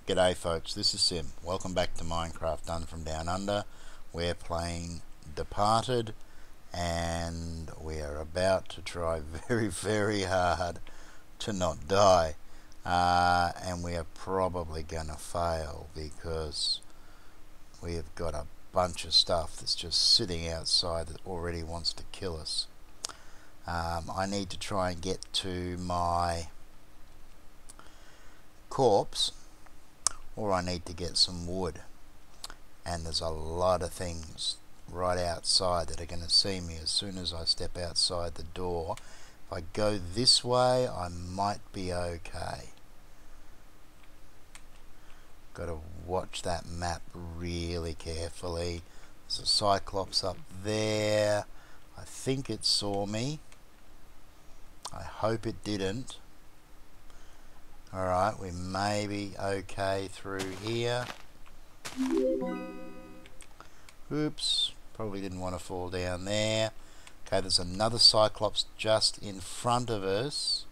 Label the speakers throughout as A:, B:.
A: G'day folks, this is Sim. Welcome back to Minecraft Done From Down Under. We're playing Departed and we are about to try very hard to not die. And we are probably going to fail because we have got a bunch of stuff that's just sitting outside that already wants to kill us. I need to try and get to my corpse, or I need to get some wood, and there's a lot of things right outside that are going to see me as soon as I step outside the door. If I go this way I might be okay. Got to watch that map really carefully. There's a cyclops up there. I think it saw me. I hope it didn't. Alright, we may be okay through here. Oops, probably didn't want to fall down there. Okay, there's another cyclops just in front of us,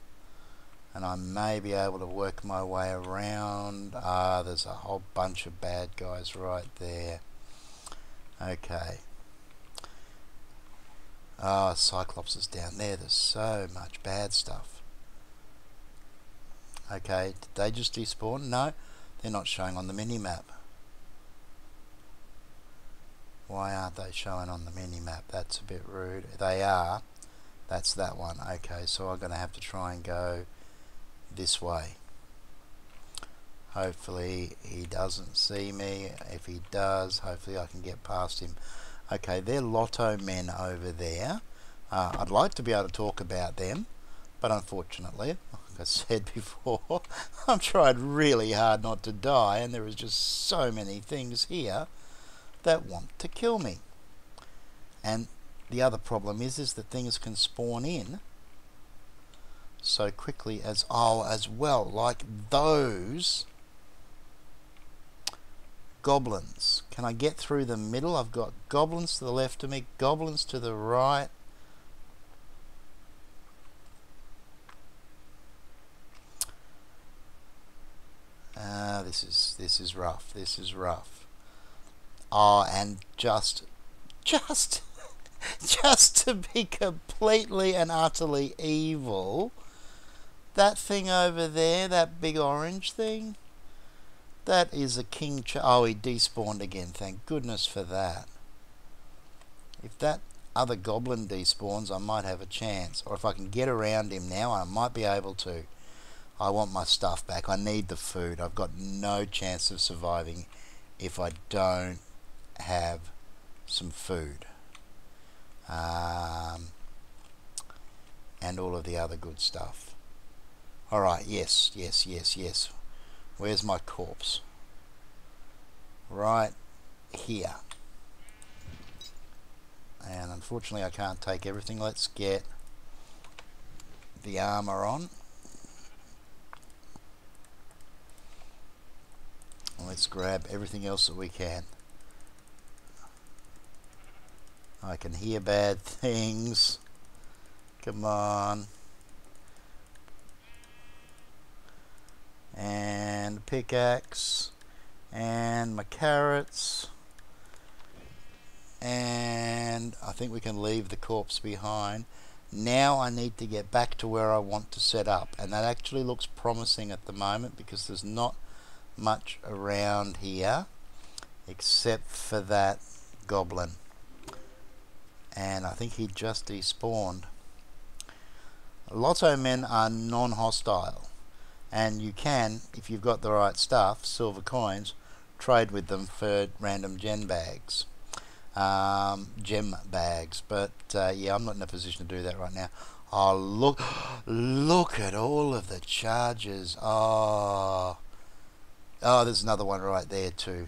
A: and I may be able to work my way around. There's a whole bunch of bad guys right there. Okay. Cyclops is down there. There's so much bad stuff. Okay, did they just despawn? No, they're not showing on the mini-map. Why aren't they showing on the mini-map? That's a bit rude. They are. That's that one. Okay, so I'm going to have to try and go this way. Hopefully he doesn't see me. If he does, hopefully I can get past him. Okay, they're lotto men over there. I'd like to be able to talk about them, but unfortunately, like I said before, I've tried really hard not to die, and there is just so many things here that want to kill me. And the other problem is that things can spawn in so quickly as well, like those goblins. Can I get through the middle? I've got goblins to the left of me, goblins to the right. This is rough. This is rough. And just to be completely and utterly evil, that thing over there, that big orange thing, that is a king. Oh, he despawned again. Thank goodness for that. If that other goblin despawns, I might have a chance. Or if I can get around him now, I might be able to. I want my stuff back. I need the food. I've got no chance of surviving if I don't have some food. And all of the other good stuff. Alright, yes. Where's my corpse? Right here. And unfortunately I can't take everything. Let's get the armor on. Let's grab everything else that we can. I can hear bad things. Come on. And pickaxe. And my carrots. And I think we can leave the corpse behind. Now I need to get back to where I want to set up. And that actually looks promising at the moment because there's not much around here except for that goblin, and I think he just despawned. Lotto men are non-hostile, and you can, if you've got the right stuff, silver coins, trade with them for random gem bags, but yeah, I'm not in a position to do that right now. Oh, look at all of the charges. Oh, there's another one right there too.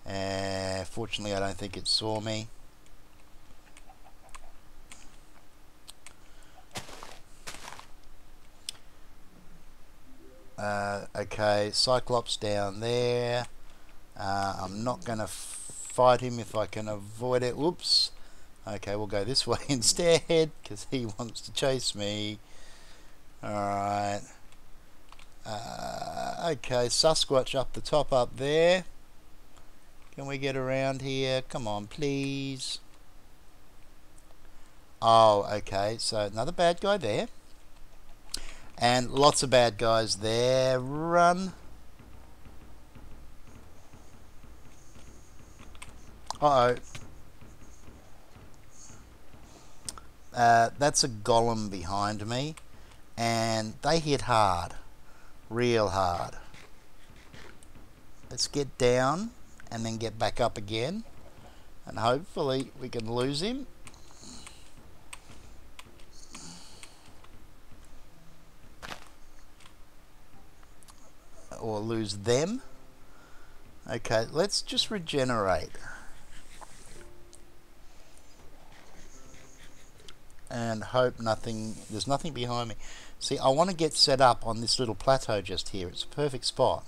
A: Fortunately, I don't think it saw me. Okay, Cyclops down there. I'm not going to fight him if I can avoid it. Whoops. Okay, we'll go this way instead because he wants to chase me. Alright. Okay, Sasquatch up the top up there. Can we get around here? Come on, please. Oh, okay, so another bad guy there. And lots of bad guys there. Run. Uh-oh. That's a golem behind me. And they hit hard. Real hard. Let's get down and then get back up again. And hopefully we can lose him. Or lose them. Okay, let's just regenerate. And hope there's nothing behind me. See, I want to get set up on this little plateau just here. It's a perfect spot.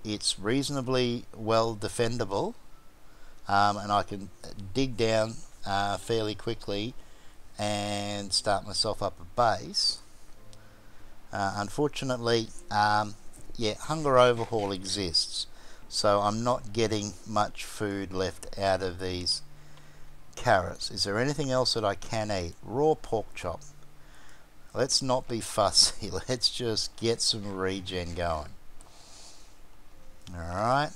A: It's reasonably well defendable. And I can dig down fairly quickly and start myself up a base. Unfortunately, yeah, Hunger Overhaul exists, so I'm not getting much food left out of these carrots. Is there anything else that I can eat? Raw pork chop. Let's not be fussy. Let's just get some regen going. Alright.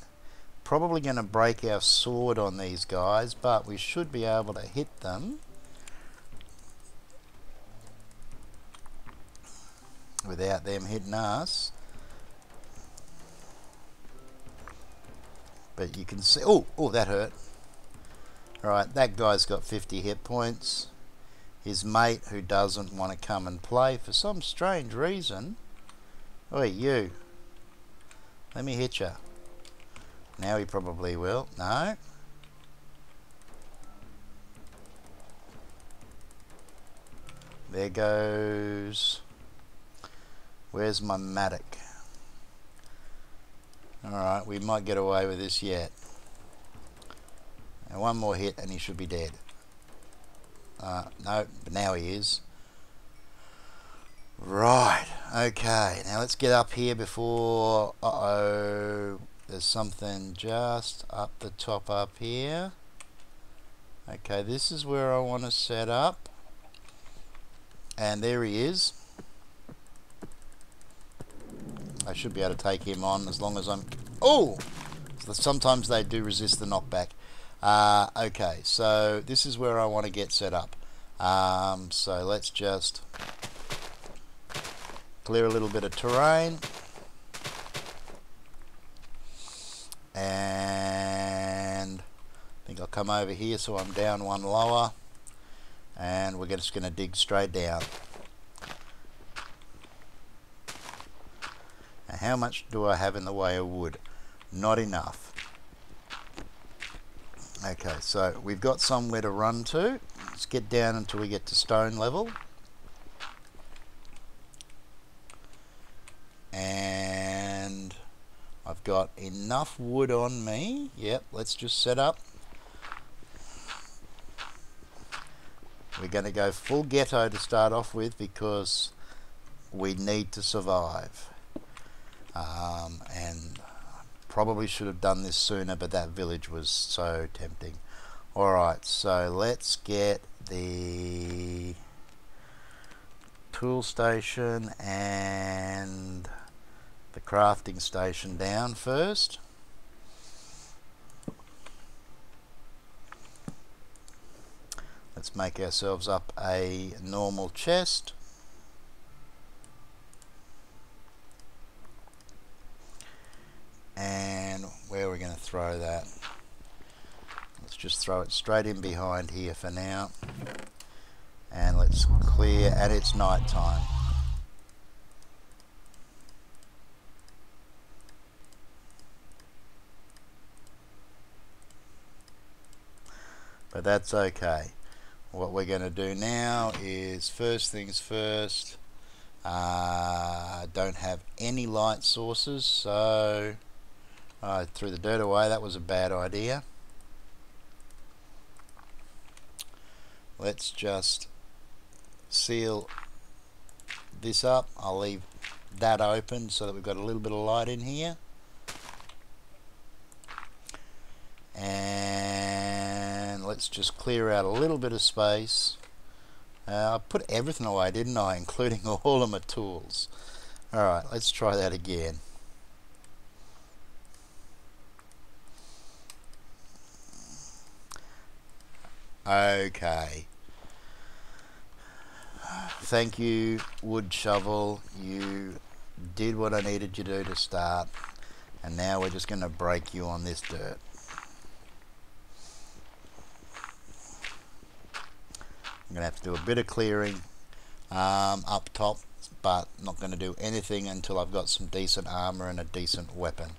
A: Probably going to break our sword on these guys, but we should be able to hit them without them hitting us. But you can see, oh, that hurt. Alright, that guy's got 50 hit points. His mate, who doesn't want to come and play for some strange reason. Oi, you. Let me hit you. Now he probably will. No. There goes. Where's my Matic? Alright, we might get away with this yet. And one more hit and he should be dead. No, but now he is. Right, okay. Now let's get up here before... Uh-oh. There's something just up the top up here. Okay, this is where I want to set up. And there he is. I should be able to take him on as long as I'm... Oh! Sometimes they do resist the knockback. Okay, so this is where I want to get set up. So let's just clear a little bit of terrain. And I think I'll come over here so I'm down one lower. And we're just going to dig straight down. Now, how much do I have in the way of wood? Not enough. Okay, so we've got somewhere to run to. Let's get down until we get to stone level. And I've got enough wood on me. Yep, let's just set up. We're going to go full ghetto to start off with because we need to survive. And probably should have done this sooner, but that village was so tempting. Alright, so let's get the tool station and the crafting station down first. Let's make ourselves up a normal chest. And where are we going to throw that? Let's just throw it straight in behind here for now. And let's clear, and it's night time. But that's okay. What we're going to do now is, first things first, don't have any light sources, so I threw the dirt away. That was a bad idea. Let's just seal this up. I'll leave that open so that we've got a little bit of light in here. And let's just clear out a little bit of space. I put everything away, didn't I, including all of my tools. Alright, let's try that again. Okay. Thank you, wood shovel. You did what I needed you to do to start. And now we're just going to break you on this dirt. I'm going to have to do a bit of clearing up top, but not going to do anything until I've got some decent armor and a decent weapon.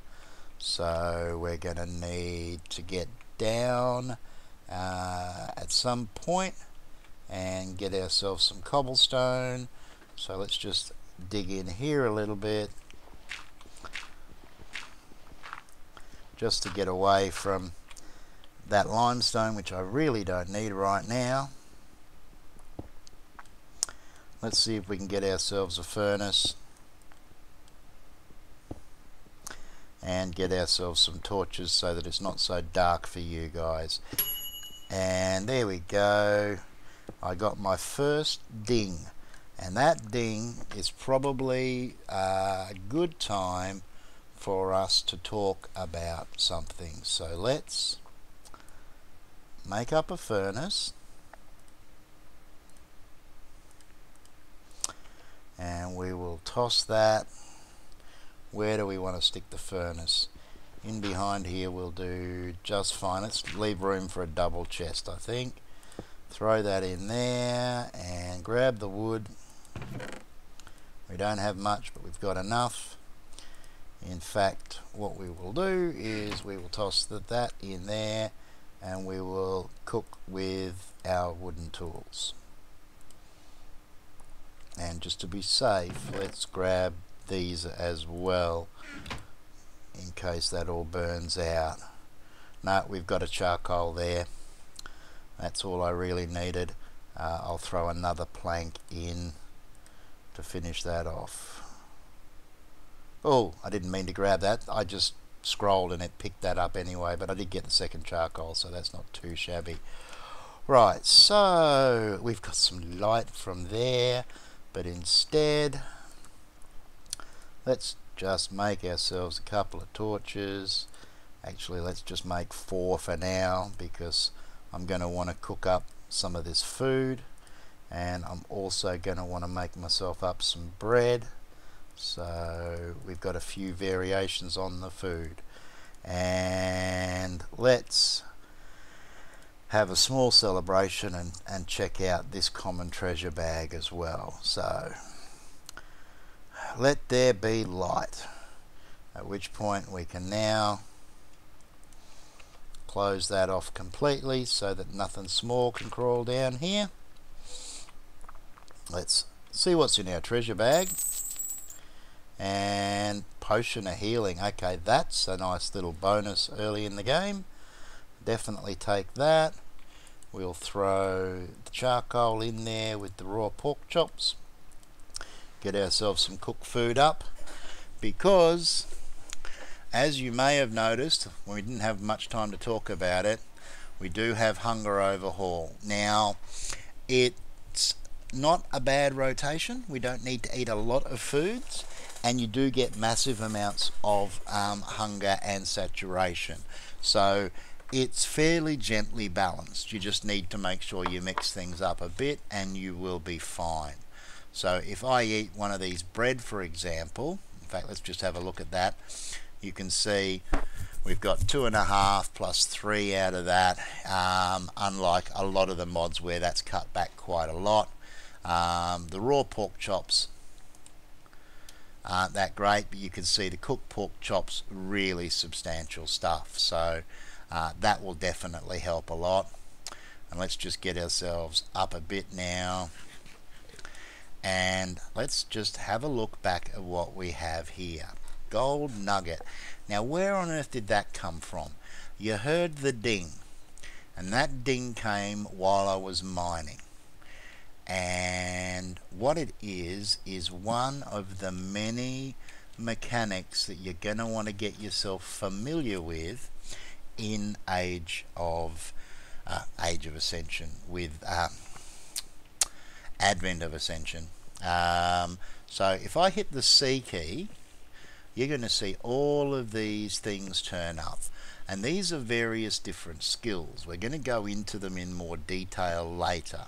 A: So we're going to need to get down at some point and get ourselves some cobblestone. So let's just dig in here a little bit just to get away from that limestone, which I really don't need right now. Let's see if we can get ourselves a furnace and get ourselves some torches so that it's not so dark for you guys. And there we go. I got my first ding, and that ding is probably a good time for us to talk about something. So let's make up a furnace. And we will toss that. Where do we want to stick the furnace? In behind here will do just fine. Let's leave room for a double chest, I think. Throw that in there and grab the wood. We don't have much, but we've got enough. In fact, what we will do is we will toss that in there and we will cook with our wooden tools. And just to be safe, let's grab these as well in case that all burns out. No, we've got a charcoal there. That's all I really needed. I'll throw another plank in to finish that off. Oh, I didn't mean to grab that. I just scrolled and it picked that up anyway, but I did get the second charcoal, so that's not too shabby. Right, so we've got some light from there, but instead let's just make ourselves a couple of torches. Actually, let's just make 4 for now, because I'm going to want to cook up some of this food, and I'm also going to want to make myself up some bread. So we've got a few variations on the food, and let's have a small celebration and check out this common treasure bag as well. So let there be light, at which point we can now close that off completely so that nothing small can crawl down here. Let's see what's in our treasure bag. And potion of healing. Okay, that's a nice little bonus early in the game. Definitely take that. We'll throw the charcoal in there with the raw pork chops. Get ourselves some cooked food up, because as you may have noticed, when we didn't have much time to talk about it, we do have Hunger Overhaul. Now, it's not a bad rotation. We don't need to eat a lot of foods, and you do get massive amounts of hunger and saturation. So it's fairly gently balanced. You just need to make sure you mix things up a bit and you will be fine. So if I eat one of these bread, for example, in fact, let's just have a look at that. You can see we've got 2.5 plus 3 out of that, unlike a lot of the mods where that's cut back quite a lot. The raw pork chops aren't that great, but you can see the cooked pork chops, really substantial stuff. So that will definitely help a lot. And let's just get ourselves up a bit now, and let's just have a look back at what we have here. Gold nugget. Now, where on earth did that come from? You heard the ding, and that ding came while I was mining. And what it is one of the many mechanics that you're going to want to get yourself familiar with in Age of Ascension, with Advent of Ascension. So if I hit the C key, you're going to see all of these things turn up. And these are various different skills. We're going to go into them in more detail later.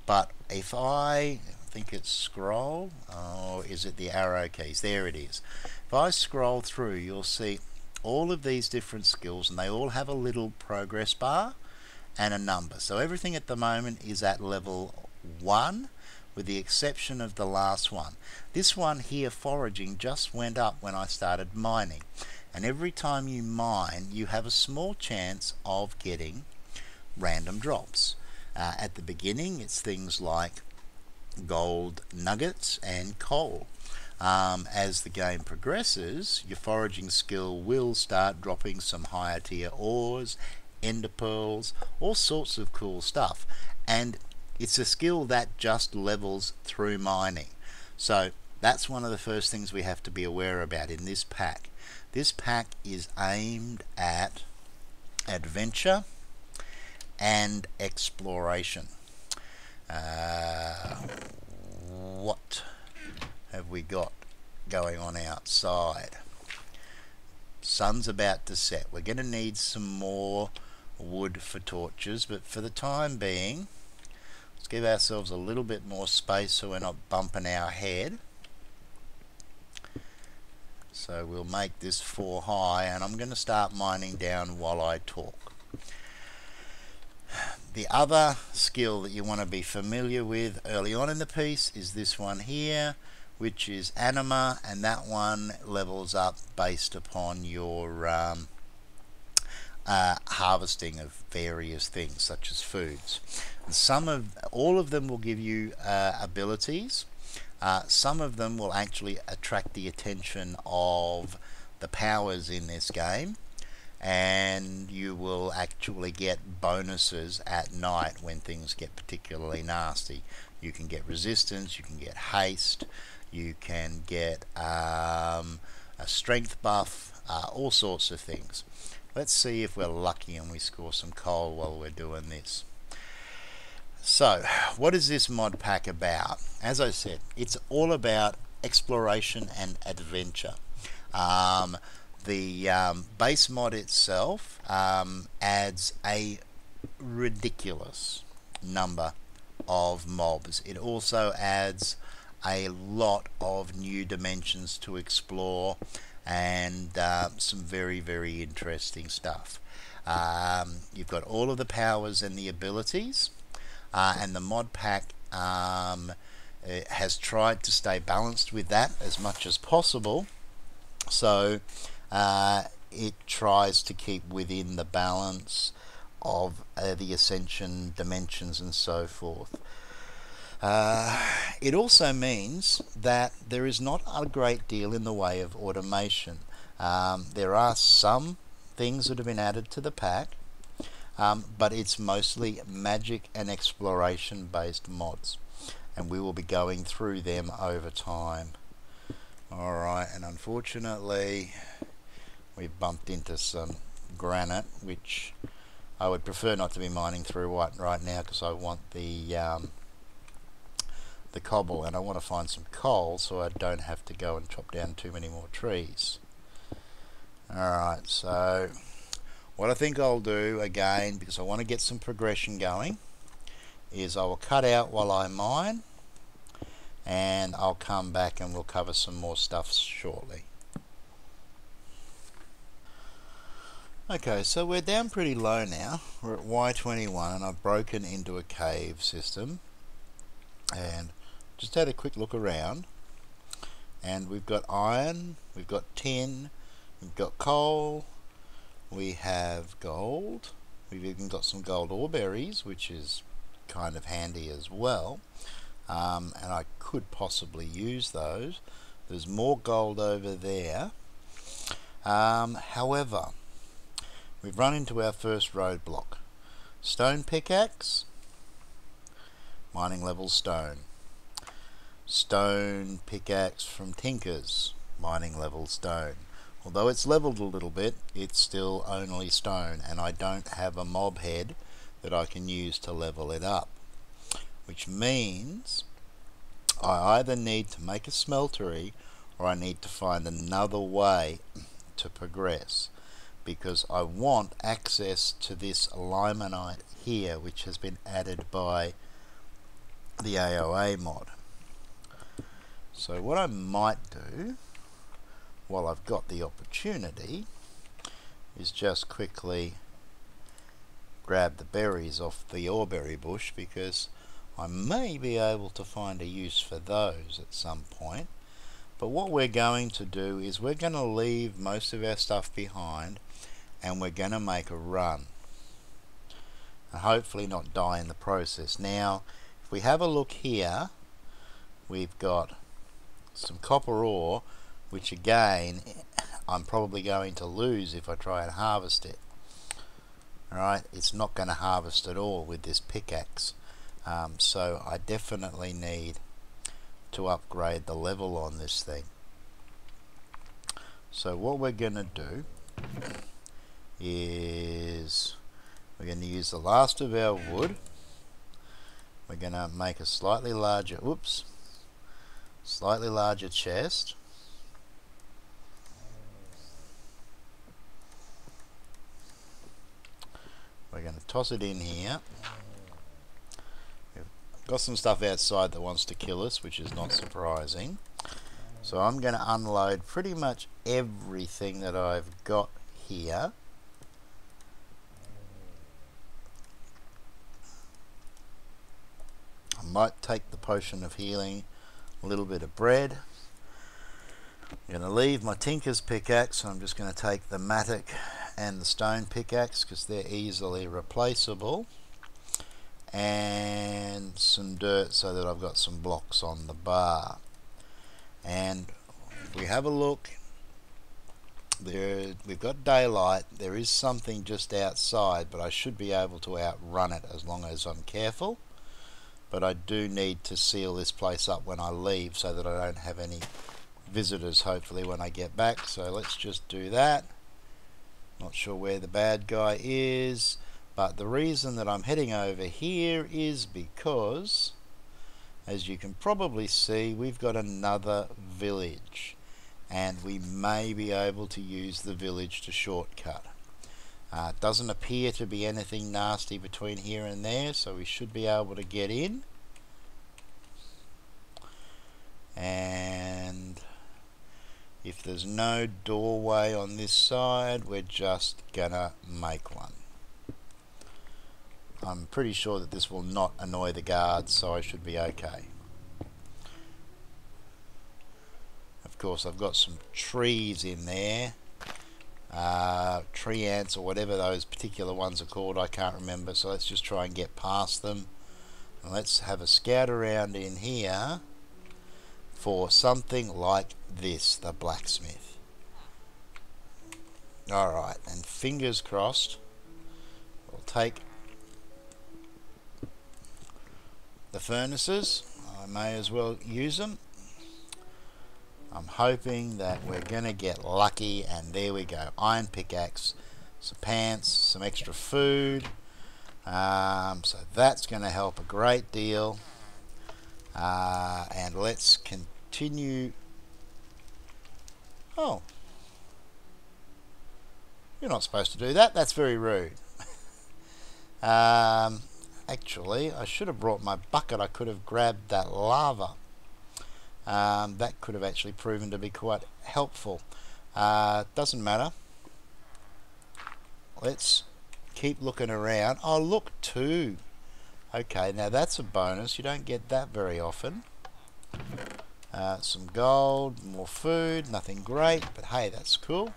A: But if I think it's scroll, or is it the arrow keys? There it is. If I scroll through, you'll see all of these different skills, and they all have a little progress bar and a number. So everything at the moment is at level 1, with the exception of the last one. This one here, foraging, just went up when I started mining. And every time you mine, you have a small chance of getting random drops. At the beginning, it's things like gold nuggets and coal. As the game progresses, your foraging skill will start dropping some higher tier ores, ender pearls, all sorts of cool stuff. And it's a skill that just levels through mining. So that's one of the first things we have to be aware about in this pack. This pack is aimed at adventure and exploration. What have we got going on outside? Sun's about to set. We're going to need some more wood for torches, but for the time being, let's give ourselves a little bit more space so we're not bumping our head. So we'll make this 4 high, and I'm going to start mining down while I talk. The other skill that you want to be familiar with early on in the piece is this one here, which is Anima, and that one levels up based upon your harvesting of various things such as foods. And all of them will give you abilities. Some of them will actually attract the attention of the powers in this game, and you will actually get bonuses at night when things get particularly nasty. You can get resistance, you can get haste, you can get a strength buff, all sorts of things. Let's see if we're lucky and we score some coal while we're doing this. So, what is this mod pack about? As I said, it's all about exploration and adventure. The base mod itself adds a ridiculous number of mobs. It also adds a lot of new dimensions to explore, and some very, very interesting stuff. You've got all of the powers and the abilities, and the mod pack has tried to stay balanced with that as much as possible. So it tries to keep within the balance of the Ascension dimensions and so forth. It also means that there is not a great deal in the way of automation. There are some things that have been added to the pack, but it's mostly magic and exploration based mods, and we will be going through them over time. Alright, and unfortunately we've bumped into some granite, which I would prefer not to be mining through right now, because I want the cobble, and I want to find some coal so I don't have to go and chop down too many more trees. Alright, so what I think I'll do, again, because I want to get some progression going, is I will cut out while I mine, and I'll come back and we'll cover some more stuff shortly. Okay, so we're down pretty low now. We're at Y21, and I've broken into a cave system, and just had a quick look around, and we've got iron, we've got tin, we've got coal, we have gold, we've even got some gold ore berries, which is kind of handy as well, and I could possibly use those. There's more gold over there. However, we've run into our first roadblock. Stone pickaxe, mining level stone. Stone pickaxe from Tinkers, mining level stone. Although it's leveled a little bit, it's still only stone, and I don't have a mob head that I can use to level it up, which means I either need to make a smeltery or I need to find another way to progress, because I want access to this limonite here, which has been added by the AOA mod. So what I might do while I've got the opportunity is just quickly grab the berries off the oreberry bush, because I may be able to find a use for those at some point. But what we're going to do is we're going to leave most of our stuff behind, and we're going to make a run and hopefully not die in the process. Now if we have a look here, we've got some copper ore, which again I'm probably going to lose if I try and harvest it. Alright, it's not going to harvest at all with this pickaxe, so I definitely need to upgrade the level on this thing. So what we're going to do is we're going to use the last of our wood. We're going to make a slightly larger chest. We're going to toss it in here. We've got some stuff outside that wants to kill us, which is not surprising. So I'm going to unload pretty much everything that I've got here. I might take the potion of healing, a little bit of bread. I'm going to leave my Tinker's pickaxe, so I'm just going to take the mattock and the stone pickaxe because they're easily replaceable, and some dirt so that I've got some blocks on the bar. And if we have a look, we've got daylight. There is something just outside, but I should be able to outrun it as long as I'm careful. But I do need to seal this place up when I leave so that I don't have any visitors, hopefully, when I get back. So let's just do that. Not sure where the bad guy is, but the reason that I'm heading over here is because, as you can probably see, we've got another village, and we may be able to use the village to shortcut. It doesn't appear to be anything nasty between here and there, so we should be able to get in. And if there's no doorway on this side, we're just gonna make one. I'm pretty sure that this will not annoy the guards, so I should be okay. Of course, I've got some trees in there. Tree ants or whatever those particular ones are called, I can't remember, so let's just try and get past them. And let's have a scout around in here for something like this, the blacksmith. Alright, and fingers crossed, we'll take the furnaces. I may as well use them. I'm hoping that we're going to get lucky, and there we go. Iron pickaxe, some pants, some extra food. So that's going to help a great deal. And let's continue. Oh, you're not supposed to do that. That's very rude. Actually, I should have brought my bucket. I could have grabbed that lava. That could have actually proven to be quite helpful. Doesn't matter. Let's keep looking around. Oh, look, 2. Okay, now that's a bonus. You don't get that very often. Some gold, more food, nothing great, but hey, that's cool.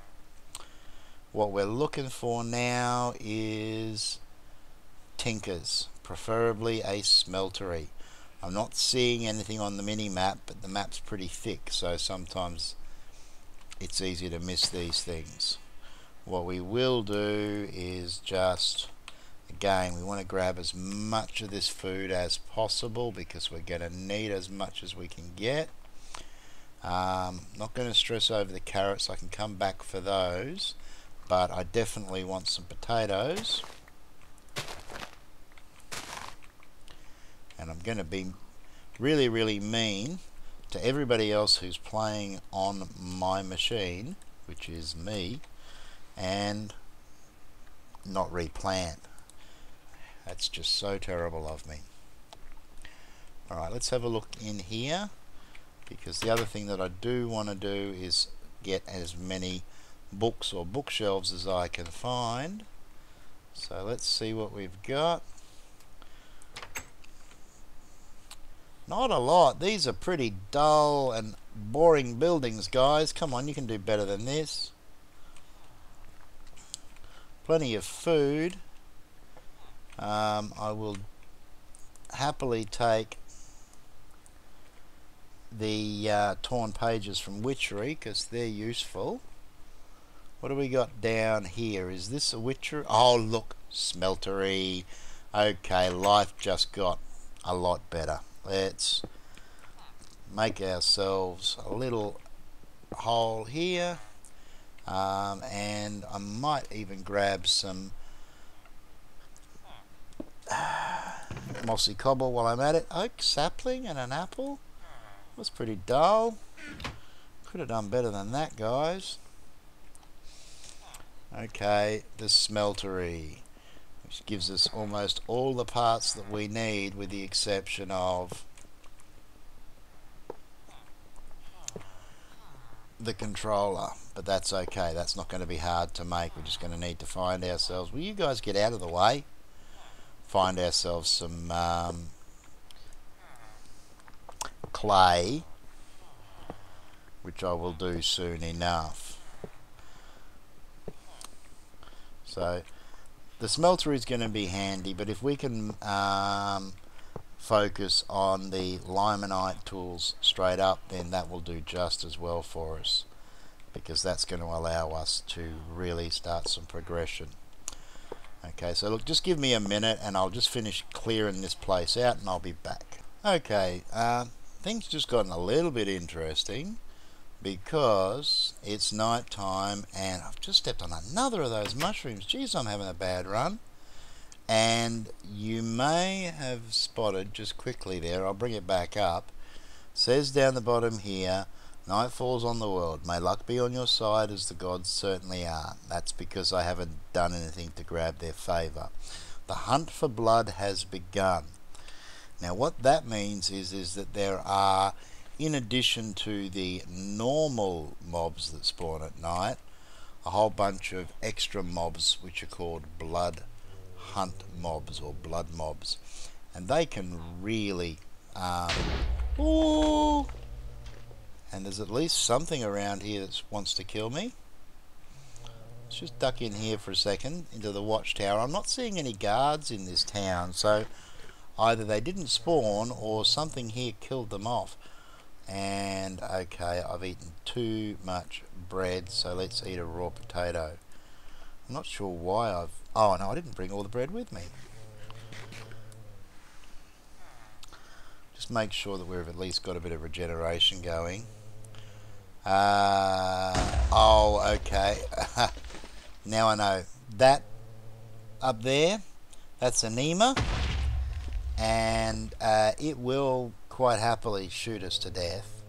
A: What we're looking for now is tinkers, preferably a smeltery. I'm not seeing anything on the mini-map, but the map's pretty thick, so sometimes it's easy to miss these things. What we will do is just Again, we want to grab as much of this food as possible because we're going to need as much as we can get. Not going to stress over the carrots, I can come back for those, but I definitely want some potatoes. And I'm going to be really mean to everybody else who's playing on my machine, which is me, and not replant. That's just so terrible of me. Alright, let's have a look in here, because the other thing that I do want to do is get as many books or bookshelves as I can find. So let's see what we've got. Not a lot. These are pretty dull and boring buildings, guys. Come on, you can do better than this. Plenty of food. I will happily take the torn pages from Witchery because they're useful. What do we got down here? Is this a Witchery? Oh, look, Smeltery. Okay, life just got a lot better. Let's make ourselves a little hole here, and I might even grab some mossy cobble while I'm at it. Oak sapling and an apple was pretty dull. Could have done better than that, guys. Okay, the Smeltery, which gives us almost all the parts that we need with the exception of the controller, but that's okay. That's not going to be hard to make. We're just going to need to find ourselves, will you guys get out of the way? Find ourselves some clay, which I will do soon enough. So the smelter is going to be handy, but if we can focus on the limonite tools straight up, then that will do just as well for us, because that's going to allow us to really start some progression. Okay, so look, just give me a minute and I'll just finish clearing this place out and I'll be back. Okay, things just gotten a little bit interesting because it's night time and I've just stepped on another of those mushrooms. Geez, I'm having a bad run. And you may have spotted just quickly there, I'll bring it back up, says down the bottom here, night falls on the world, may luck be on your side as the gods certainly are. That's because I haven't done anything to grab their favour. The hunt for blood has begun. Now what that means is that there are, in addition to the normal mobs that spawn at night, a whole bunch of extra mobs which are called blood hunt mobs or blood mobs, and they can really ooh, and there's at least something around here that wants to kill me. Let's just duck in here for a second into the watchtower. I'm not seeing any guards in this town, so either they didn't spawn or something here killed them off. And okay, I've eaten too much bread, so let's eat a raw potato. I'm not sure why I've... Oh no, I didn't bring all the bread with me. Just make sure that we've at least got a bit of regeneration going. Oh, okay. Now I know. That up there, that's a Nema, and it will quite happily shoot us to death.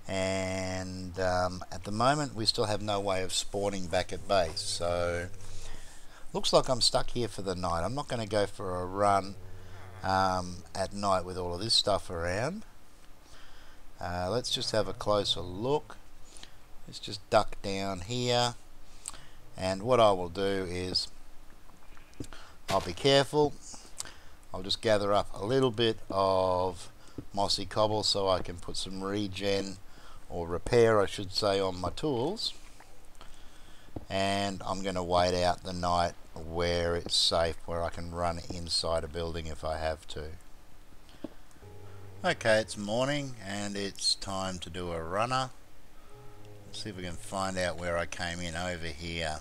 A: And at the moment we still have no way of spawning back at base, so looks like I'm stuck here for the night. I'm not going to go for a run at night with all of this stuff around. Let's just have a closer look. Let's just duck down here, and what I will do is I'll be careful. I'll just gather up a little bit of mossy cobble so I can put some regen, or repair I should say, on my tools, and I'm going to wait out the night where it's safe, where I can run inside a building if I have to. Okay, it's morning and it's time to do a runner. Let's see if we can find out where I came in over here.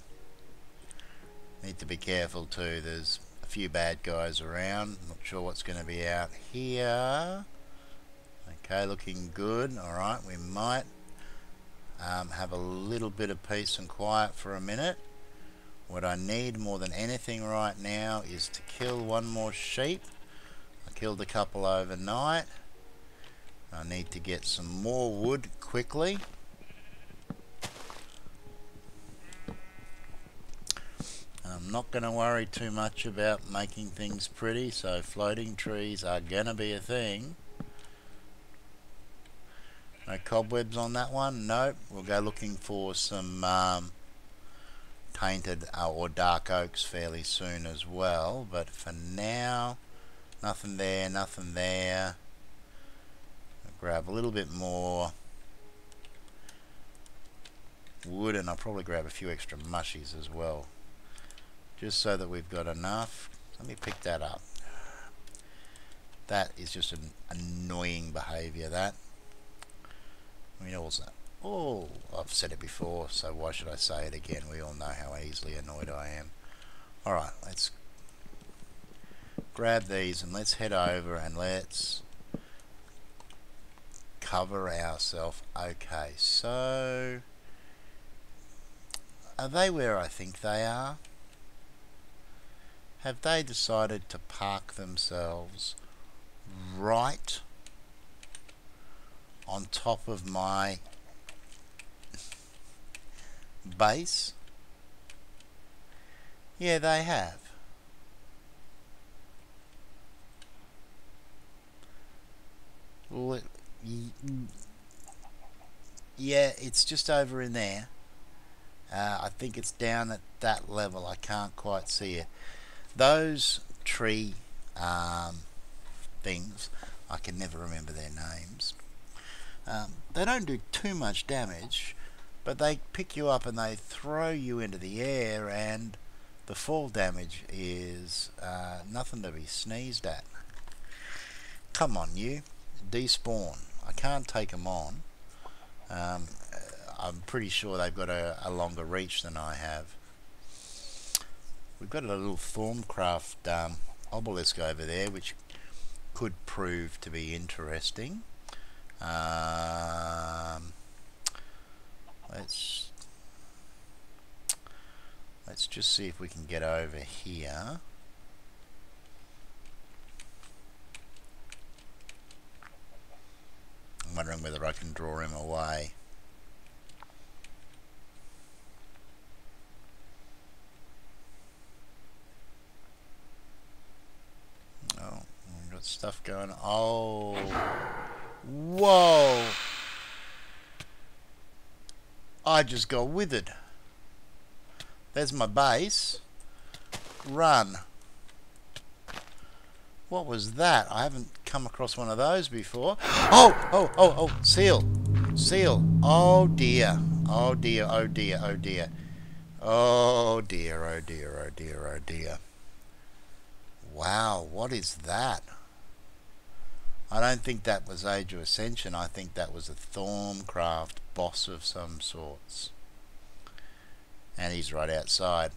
A: Need to be careful too, there's a few bad guys around. Not sure what's going to be out here. Okay, looking good. Alright, we might have a little bit of peace and quiet for a minute. What I need more than anything right now is to kill one more sheep. I killed a couple overnight. I need to get some more wood quickly. I'm not going to worry too much about making things pretty, so floating trees are going to be a thing. No cobwebs on that one? Nope. We'll go looking for some tainted or dark oaks fairly soon as well, but for now, nothing there, nothing there. I'll grab a little bit more wood, and I'll probably grab a few extra mushies as well, just so that we've got enough. Let me pick that up. That is just an annoying behaviour, that. We also, oh, I've said it before, so why should I say it again? We all know how easily annoyed I am. Alright, let's grab these and let's head over and let's cover ourselves. Okay, so are they where I think they are? Have they decided to park themselves right on top of my base? Yeah, they have. Well, yeah, it's just over in there. I think it's down at that level. I can't quite see it. Those tree things, I can never remember their names. They don't do too much damage, but they pick you up and they throw you into the air, and the fall damage is nothing to be sneezed at. Come on, you. Despawn. I can't take them on. I'm pretty sure they've got a longer reach than I have. We've got a little Thorncraft obelisk over there, which could prove to be interesting. Let's just see if we can get over here. I'm wondering whether I can draw him away. Oh, we've got stuff going. Oh, whoa! I just got withered. There's my base. Run. What was that? I haven't come across one of those before. Oh, seal. Seal. Oh dear. Oh dear, oh dear, oh dear. Oh dear, oh dear, oh dear, oh dear. Wow, what is that? I don't think that was Age of Ascension. I think that was a Thorncraft boss of some sorts. And he's right outside.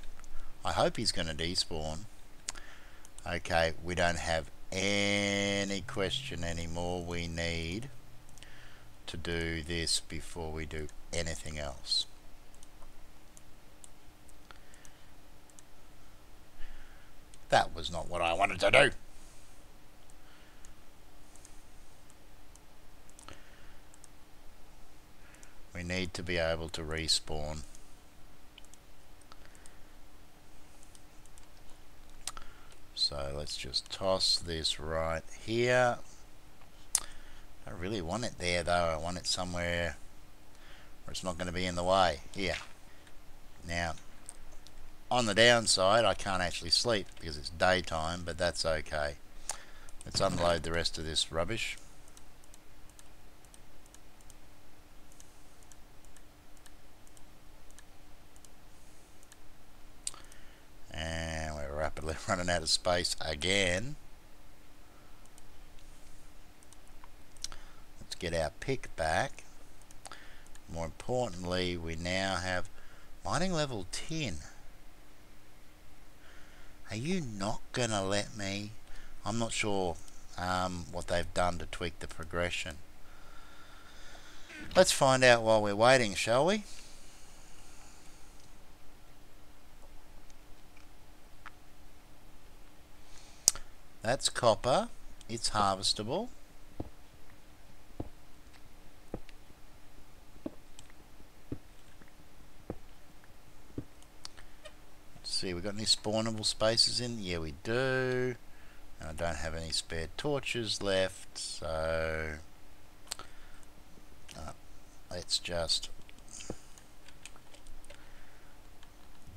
A: I hope he's going to despawn. Okay, we don't have any question anymore. We need to do this before we do anything else. That was not what I wanted to do. We need to be able to respawn. So let's just toss this right here. I don't really want it there though. I want it somewhere where it's not going to be in the way. Here. Now, on the downside, I can't actually sleep because it's daytime, but that's okay. Let's unload the rest of this rubbish. And we're rapidly running out of space again. Let's get our pick back. More importantly, we now have mining level 10. Are you not gonna let me? I'm not sure what they've done to tweak the progression. Let's find out while we're waiting, shall we? That's copper. It's harvestable. Let's see, we got any spawnable spaces in? Yeah, we do. And I don't have any spare torches left, so let's just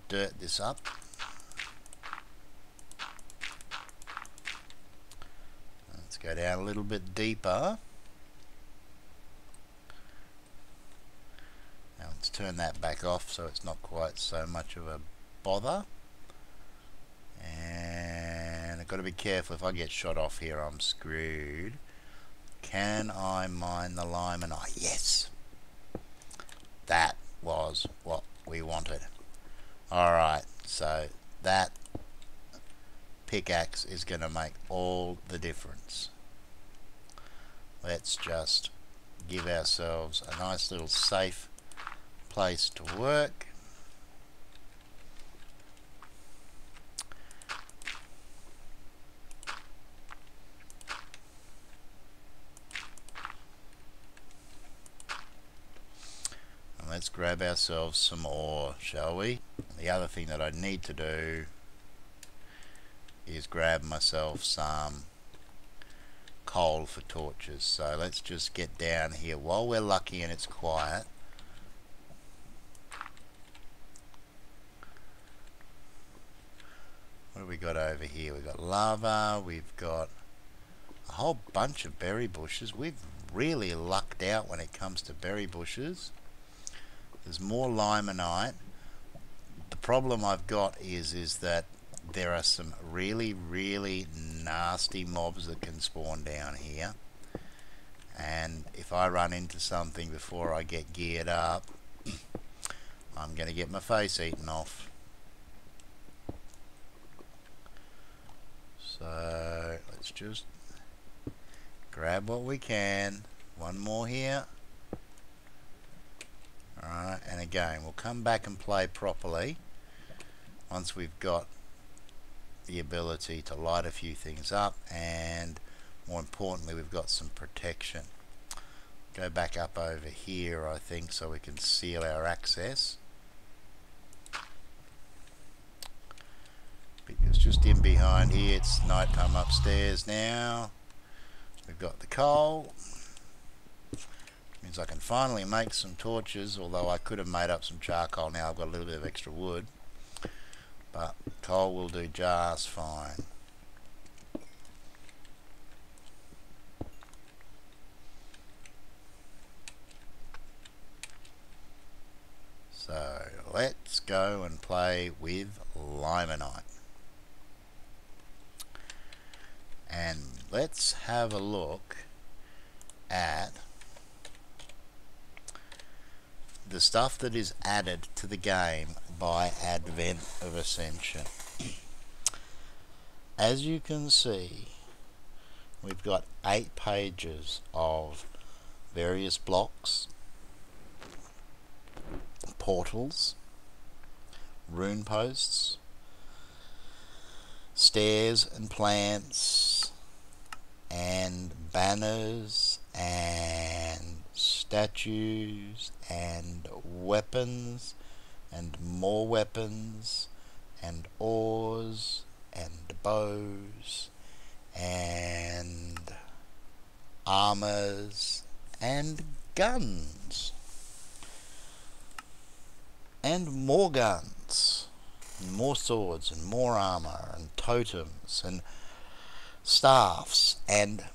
A: dirt this up. Let's go down a little bit deeper. Now let's turn that back off so it's not quite so much of a bother. And I've got to be careful, if I get shot off here I'm screwed. Can I mine the limonite? Yes! That was what we wanted. Alright, so that pickaxe is going to make all the difference. Let's just give ourselves a nice little safe place to work. Let's grab ourselves some ore, shall we? The other thing that I need to do is grab myself some coal for torches. So let's just get down here while we're lucky and it's quiet. What have we got over here? We've got lava, we've got a whole bunch of berry bushes. We've really lucked out when it comes to berry bushes. There's more limonite. The problem I've got is that there are some really nasty mobs that can spawn down here, and if I run into something before I get geared up, I'm going to get my face eaten off. So let's just grab what we can. One more here. Alright, and again, we'll come back and play properly once we've got the ability to light a few things up, and more importantly, we've got some protection. Go back up over here, I think, so we can seal our access. Because just in behind here, it's night time upstairs now. We've got the coal. Means I can finally make some torches, although I could have made up some charcoal. Now I've got a little bit of extra wood, but coal will do just fine. So let's go and play with limonite, and let's have a look at the stuff that is added to the game by Advent of Ascension. As you can see, we've got 8 pages of various blocks, portals, rune posts, stairs and plants, and banners, and statues, and weapons, and more weapons, and oars, and bows, and armors, and guns, and more guns, and more swords, and more armor, and totems, and staffs. And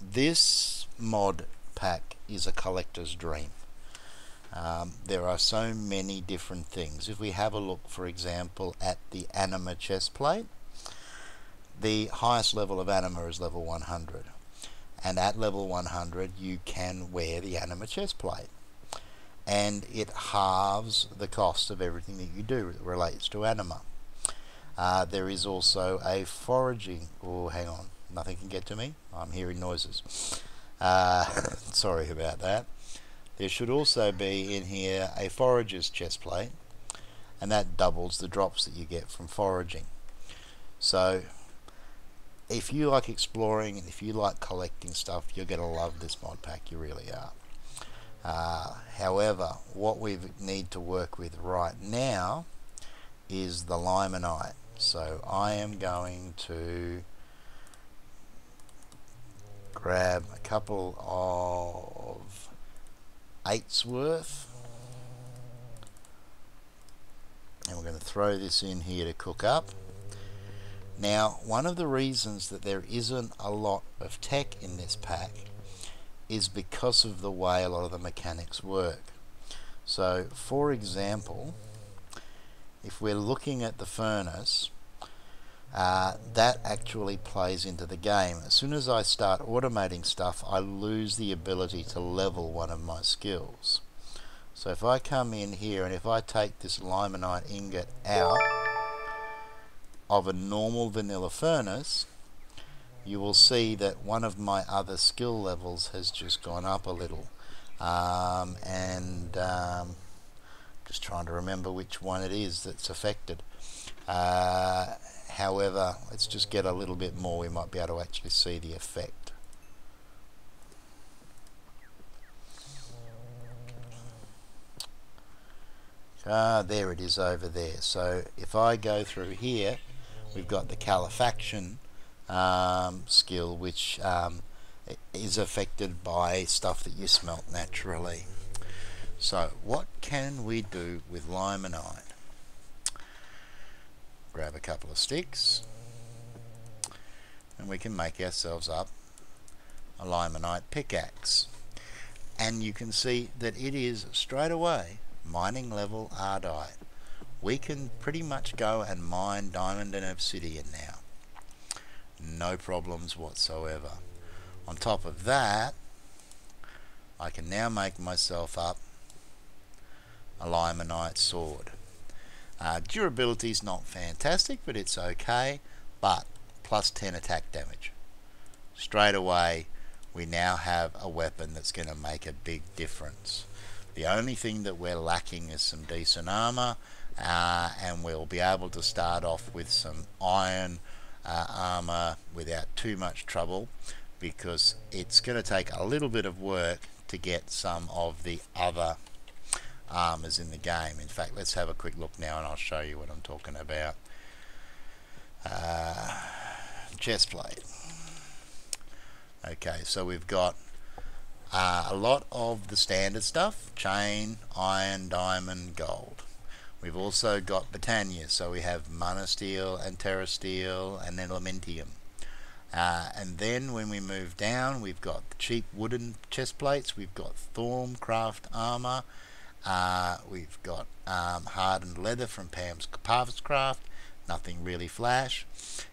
A: this mod pack is a collector's dream. There are so many different things. If we have a look, for example, at the Anima chest plate, the highest level of Anima is level 100, and at level 100 you can wear the Anima chest plate, and it halves the cost of everything that you do that relates to Anima. There is also a foraging. Oh, hang on, nothing can get to me. I'm hearing noises. Sorry about that. There should also be in here a forager's chest plate, and that doubles the drops that you get from foraging. So if you like exploring and if you like collecting stuff, you're going to love this mod pack. You really are. However, what we need to work with right now is the limonite. So I am going to grab a couple of 8's worth, and we're going to throw this in here to cook up. Now, one of the reasons that there isn't a lot of tech in this pack is because of the way a lot of the mechanics work. So, for example, if we're looking at the furnace, that actually plays into the game. As soon as I start automating stuff, I lose the ability to level one of my skills. So if I come in here and if I take this limonite ingot out of a normal vanilla furnace, you will see that one of my other skill levels has just gone up a little. Just trying to remember which one it is that's affected. However, let's just get a little bit more. We might be able to actually see the effect. There it is over there. So if I go through here, we've got the calefaction skill, which is affected by stuff that you smelt naturally. So what can we do with limonite? Grab a couple of sticks and we can make ourselves up a limonite pickaxe, and you can see that it is straight away mining level Ardite. We can pretty much go and mine diamond and obsidian now, no problems whatsoever. On top of that, I can now make myself up a limonite sword. Durability is not fantastic, but it's okay. But plus 10 attack damage. Straight away, we now have a weapon that's going to make a big difference. The only thing that we're lacking is some decent armor, and we'll be able to start off with some iron armor without too much trouble, because it's going to take a little bit of work to get some of the other armors in the game. In fact, let's have a quick look now and I'll show you what I'm talking about. Chestplate. Okay, so we've got a lot of the standard stuff: chain, iron, diamond, gold. We've also got Britannia, so we have monosteel and terrasteel and elementium. And then when we move down, we've got cheap wooden chest plates, we've got Thorncraft armor, we've got hardened leather from Pam's Craft, nothing really flash.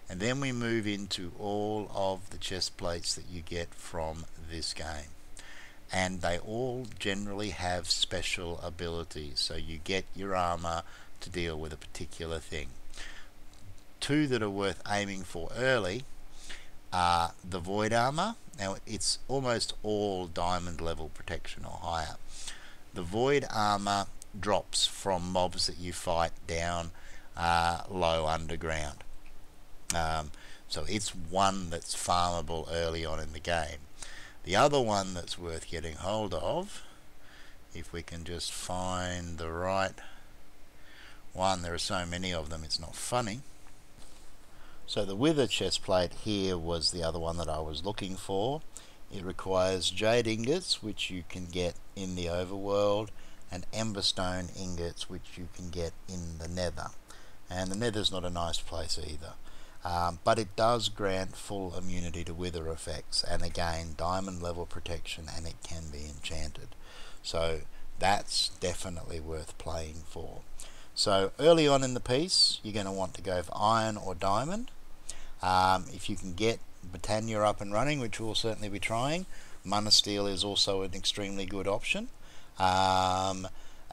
A: And then we move into all of the chest plates that you get from this game, and they all generally have special abilities, so you get your armor to deal with a particular thing. Two that are worth aiming for early are the void armor. Now it's almost all diamond level protection or higher. The void armor drops from mobs that you fight down low underground, so it's one that's farmable early on in the game. The other one that's worth getting hold of, if we can just find the right one, there are so many of them it's not funny. So the wither chest plate here was the other one that I was looking for. It requires jade ingots, which you can get in the overworld, and emberstone ingots, which you can get in the nether. And the nether's not a nice place either. But it does grant full immunity to wither effects, and again diamond level protection, and it can be enchanted. So that's definitely worth playing for. So early on in the piece, you're going to want to go for iron or diamond. If you can get Britannia up and running, which we'll certainly be trying, monosteel is also an extremely good option.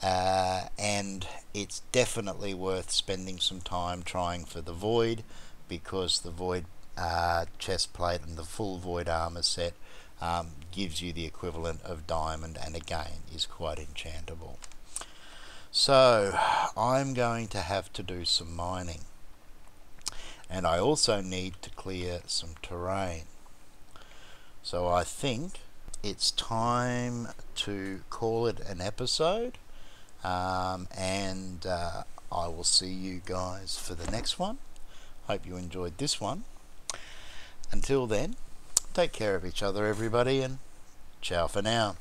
A: and it's definitely worth spending some time trying for the Void, because the Void chest plate and the full Void armor set gives you the equivalent of diamond, and again is quite enchantable. So I'm going to have to do some mining, and I also need to clear some terrain. So I think it's time to call it an episode, and I will see you guys for the next one. Hope you enjoyed this one. Until then, take care of each other, everybody, and ciao for now.